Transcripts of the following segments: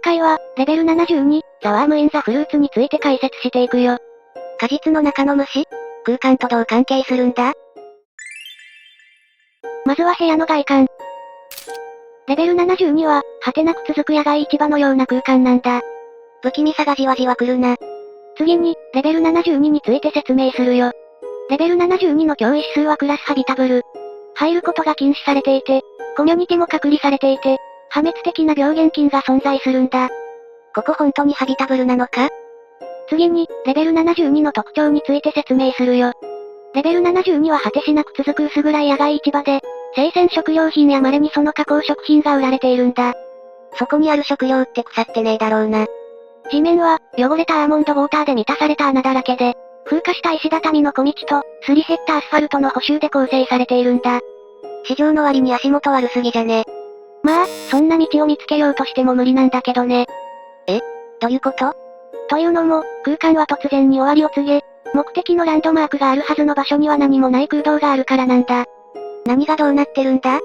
回は、レベル72、ザ・ワーム・イン・ザ・フルーツについて解説していくよ。果実の中の虫？空間とどう関係するんだ？まずは部屋の外観。レベル72は、果てなく続く野外市場のような空間なんだ。不気味さがじわじわ来るな。次に、レベル72について説明するよ。レベル72の脅威指数はクラスハビタブル。入ることが禁止されていて、コミュニティも隔離されていて、破滅的な病原菌が存在するんだ。ここ本当にハビタブルなのか？次に、レベル72の特徴について説明するよ。レベル72は果てしなく続く薄暗い野外市場で、生鮮食料品や稀にその加工食品が売られているんだ。そこにある食料って腐ってねえだろうな。地面は、汚れたアーモンドウォーターで満たされた穴だらけで、風化した石畳の小道と、すり減ったアスファルトの補修で構成されているんだ。市場の割に足元悪すぎじゃね？まあ、そんな道を見つけようとしても無理なんだけどね。どういうこと？というのも、空間は突然に終わりを告げ、目的のランドマークがあるはずの場所には何もない空洞があるからなんだ。何がどうなってるんだ？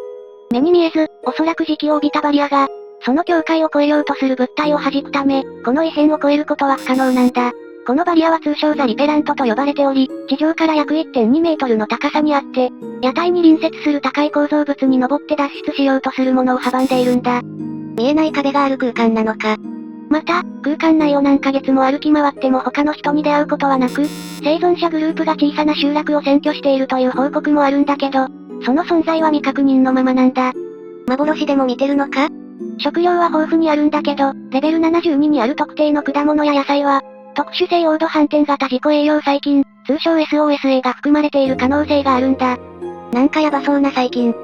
目に見えず、おそらく時期を帯びたバリアが、その境界を越えようとする物体を弾くため、この異変を越えることは不可能なんだ。このバリアは通称ザ・リペラントと呼ばれており、地上から約 1.2 メートルの高さにあって、屋台に隣接する高い構造物に登って脱出しようとするものを阻んでいるんだ。見えない壁がある空間なのか。また、空間内を何ヶ月も歩き回っても他の人に出会うことはなく、生存者グループが小さな集落を占拠しているという報告もあるんだけど、その存在は未確認のままなんだ。幻でも見てるのか？食料は豊富にあるんだけど、レベル72にある特定の果物や野菜は、特殊性黄土反転型自己栄養細菌、通称 SOSA が含まれている可能性があるんだ。なんかヤバそうな細菌。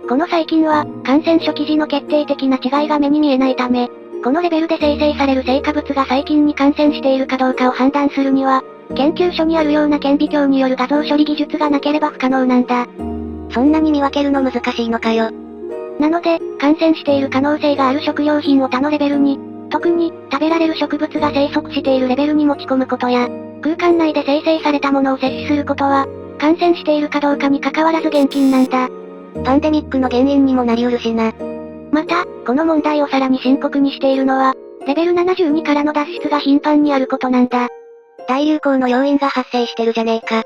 この細菌は、感染初期時の決定的な違いが目に見えないため、このレベルで生成される成果物が細菌に感染しているかどうかを判断するには、研究所にあるような顕微鏡による画像処理技術がなければ不可能なんだ。そんなに見分けるの難しいのかよ。なので、感染している可能性がある食料品を他のレベルに、特に、食べられる植物が生息しているレベルに持ち込むことや、空間内で生成されたものを摂取することは、感染しているかどうかに関わらず厳禁なんだ。パンデミックの原因にもなりうるしな。また、この問題をさらに深刻にしているのは、レベル72からの脱出が頻繁にあることなんだ。大流行の要因が発生してるじゃねえか。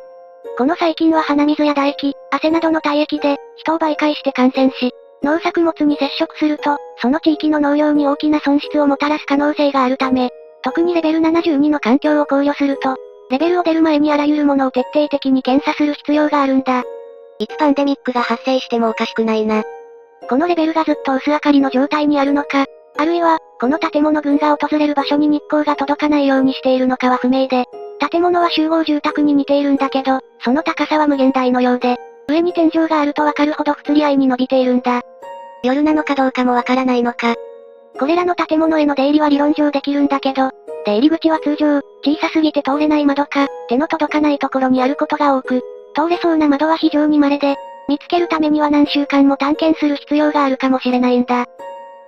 この細菌は鼻水や唾液、汗などの体液で、人を媒介して感染し、農作物に接触すると、その地域の農業に大きな損失をもたらす可能性があるため、特にレベル72の環境を考慮すると、レベルを出る前にあらゆるものを徹底的に検査する必要があるんだ。いつパンデミックが発生してもおかしくないな。このレベルがずっと薄明かりの状態にあるのか、あるいは、この建物群が訪れる場所に日光が届かないようにしているのかは不明で、建物は集合住宅に似ているんだけど、その高さは無限大のようで、上に天井があるとわかるほど不釣り合いに伸びているんだ。夜なのかどうかもわからないのか。これらの建物への出入りは理論上できるんだけど、出入り口は通常、小さすぎて通れない窓か、手の届かないところにあることが多く、通れそうな窓は非常に稀で、見つけるためには何週間も探検する必要があるかもしれないんだ。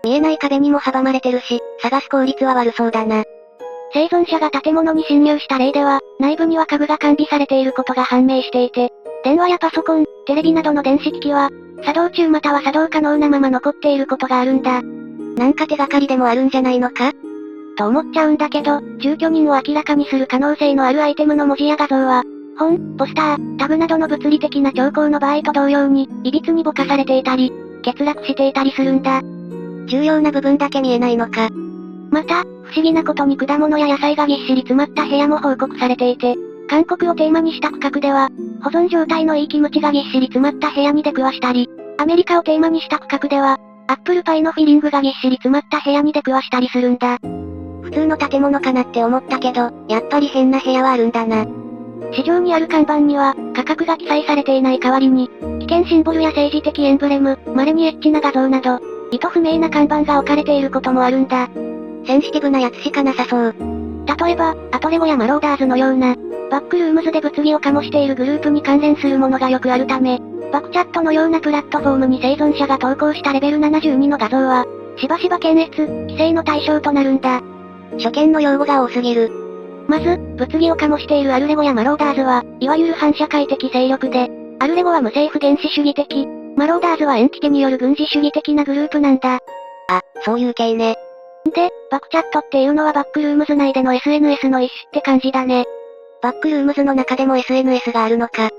見えない壁にも阻まれてるし、探す効率は悪そうだな。生存者が建物に侵入した例では、内部には家具が完備されていることが判明していて、電話やパソコン、テレビなどの電子機器は、作動中または作動可能なまま残っていることがあるんだ。なんか手がかりでもあるんじゃないのか？と思っちゃうんだけど、住居人を明らかにする可能性のあるアイテムの文字や画像は、本、ポスター、タグなどの物理的な兆候の場合と同様に、歪にぼかされていたり、欠落していたりするんだ。重要な部分だけ見えないのか。また、不思議なことに果物や野菜がぎっしり詰まった部屋も報告されていて、韓国をテーマにした区画では、保存状態のいいキムチがぎっしり詰まった部屋に出くわしたり、アメリカをテーマにした区画では、アップルパイのフィリングがぎっしり詰まった部屋に出くわしたりするんだ。普通の建物かなって思ったけど、やっぱり変な部屋はあるんだな。市場にある看板には、価格が記載されていない代わりに、危険シンボルや政治的エンブレム、稀にエッチな画像など、意図不明な看板が置かれていることもあるんだ。センシティブなやつしかなさそう。例えば、アトレゴやマローダーズのような、バックルームズで物議を醸しているグループに関連するものがよくあるため、バクチャットのようなプラットフォームに生存者が投稿したレベル72の画像は、しばしば検閲、規制の対象となるんだ。初見の用語が多すぎる。まず、物議を醸しているアルレゴやマローダーズは、いわゆる反社会的勢力で、アルレゴは無政府原始主義的、マローダーズはエンティテによる軍事主義的なグループなんだ。あ、そういう系ね。で、バクチャットっていうのはバックルームズ内での SNS の一種って感じだね。バックルームズの中でも SNS があるのか。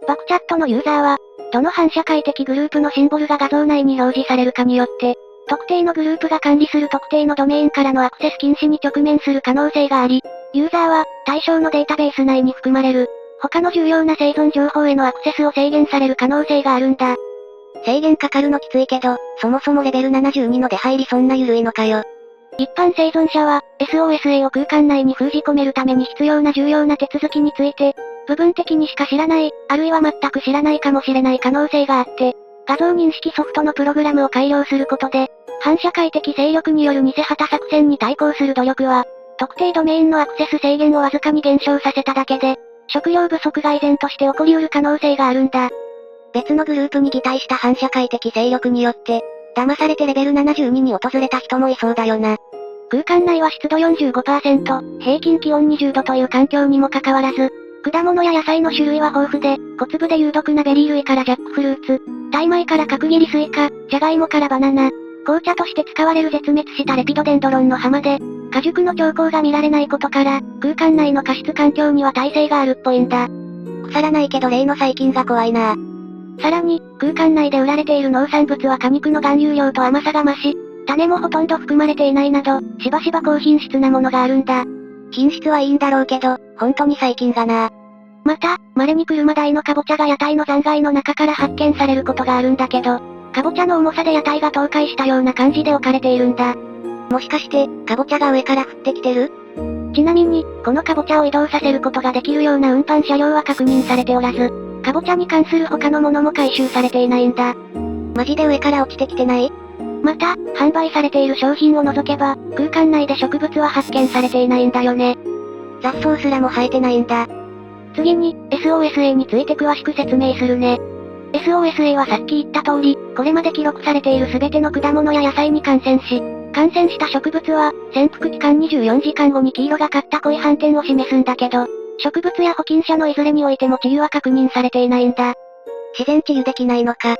バクチャットのユーザーは、どの反社会的グループのシンボルが画像内に表示されるかによって、特定のグループが管理する特定のドメインからのアクセス禁止に直面する可能性があり、ユーザーは、対象のデータベース内に含まれる、他の重要な生存情報へのアクセスを制限される可能性があるんだ。制限かかるのきついけど、そもそもレベル72の出入りそんな緩いのかよ。一般生存者は、SOSA を空間内に封じ込めるために必要な重要な手続きについて、部分的にしか知らない、あるいは全く知らないかもしれない可能性があって、画像認識ソフトのプログラムを改良することで、反社会的勢力による偽旗作戦に対抗する努力は、特定ドメインのアクセス制限をわずかに減少させただけで、食料不足が依然として起こりうる可能性があるんだ。別のグループに擬態した反社会的勢力によって、騙されてレベル72に訪れた人もいそうだよな。空間内は湿度 45%、平均気温20度という環境にもかかわらず、果物や野菜の種類は豊富で、小粒で有毒なベリー類からジャックフルーツ、タイ米から角切りスイカ、ジャガイモからバナナ、紅茶として使われる絶滅したレピドデンドロンの葉で、果熟の兆候が見られないことから、空間内の過失環境には耐性があるっぽいんだ。腐らないけど例の細菌が怖いな。さらに、空間内で売られている農産物は果肉の含有量と甘さが増し、種もほとんど含まれていないなど、しばしば高品質なものがあるんだ。品質はいいんだろうけど、本当に細菌がな。また、稀に車台のカボチャが屋台の残骸の中から発見されることがあるんだけど、カボチャの重さで屋台が倒壊したような感じで置かれているんだ。もしかして、カボチャが上から降ってきてる？ちなみに、このカボチャを移動させることができるような運搬車両は確認されておらず、カボチャに関する他のものも回収されていないんだ。マジで上から落ちてきてない？また、販売されている商品を除けば、空間内で植物は発見されていないんだよね。雑草すらも生えてないんだ。次に、SOSA について詳しく説明するね。SOSA はさっき言った通り、これまで記録されている全ての果物や野菜に感染し、感染した植物は、潜伏期間24時間後に黄色がかった濃い斑点を示すんだけど、植物や保菌者のいずれにおいても治癒は確認されていないんだ。自然治癒できないのか。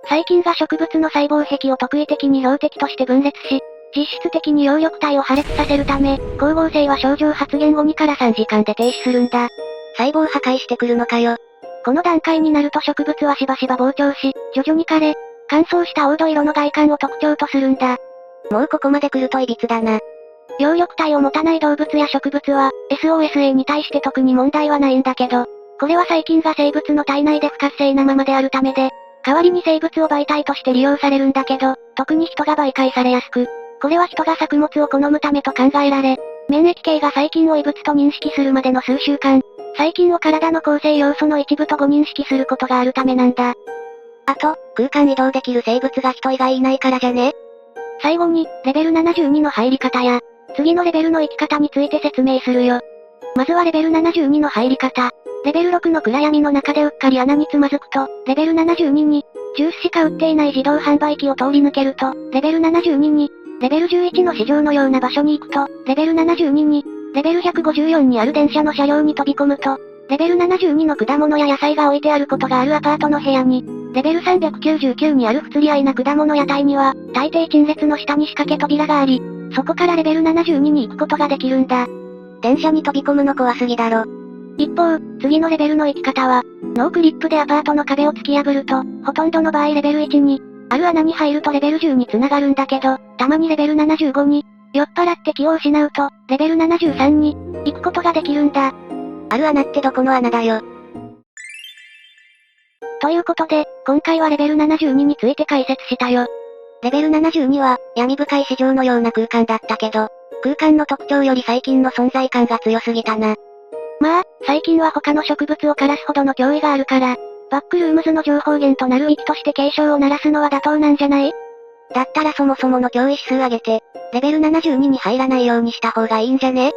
細菌が植物の細胞壁を特異的に標的として分裂し、実質的に葉緑体を破裂させるため、光合成は症状発現後2から3時間で停止するんだ。細胞破壊してくるのかよ。この段階になると植物はしばしば膨張し、徐々に枯れ、乾燥した黄土色の外観を特徴とするんだ。もうここまで来ると歪だな。葉緑体を持たない動物や植物は、SOSA に対して特に問題はないんだけど、これは細菌が生物の体内で不活性なままであるためで、代わりに生物を媒体として利用されるんだけど、特に人が媒介されやすく、これは人が作物を好むためと考えられ、免疫系が細菌を異物と認識するまでの数週間、細菌を体の構成要素の一部と誤認識することがあるためなんだ。あと、空間移動できる生物が人以外いないからじゃね？最後に、レベル72の入り方や、次のレベルの生き方について説明するよ。まずはレベル72の入り方。レベル6の暗闇の中でうっかり穴につまずくと、レベル72に、ジュースしか売っていない自動販売機を通り抜けると、レベル72に、レベル11の市場のような場所に行くと、レベル72に、レベル154にある電車の車両に飛び込むと、レベル72の果物や野菜が置いてあることがあるアパートの部屋に、レベル399にある不釣り合いな果物屋台には、大抵陳列の下に仕掛け扉があり、そこからレベル72に行くことができるんだ。電車に飛び込むの怖すぎだろ。一方、次のレベルの行き方は、ノークリップでアパートの壁を突き破ると、ほとんどの場合レベル1に、ある穴に入るとレベル10に繋がるんだけど、たまにレベル75に、酔っ払って気を失うと、レベル73に、行くことができるんだ。ある穴ってどこの穴だよ。ということで、今回はレベル72について解説したよ。レベル72は、闇深い市場のような空間だったけど、空間の特徴より細菌の存在感が強すぎたな。まあ、細菌は他の植物を枯らすほどの脅威があるから、バックルームズの情報源となる域として警鐘を鳴らすのは妥当なんじゃない？だったらそもそもの脅威指数上げて、レベル72に入らないようにした方がいいんじゃね？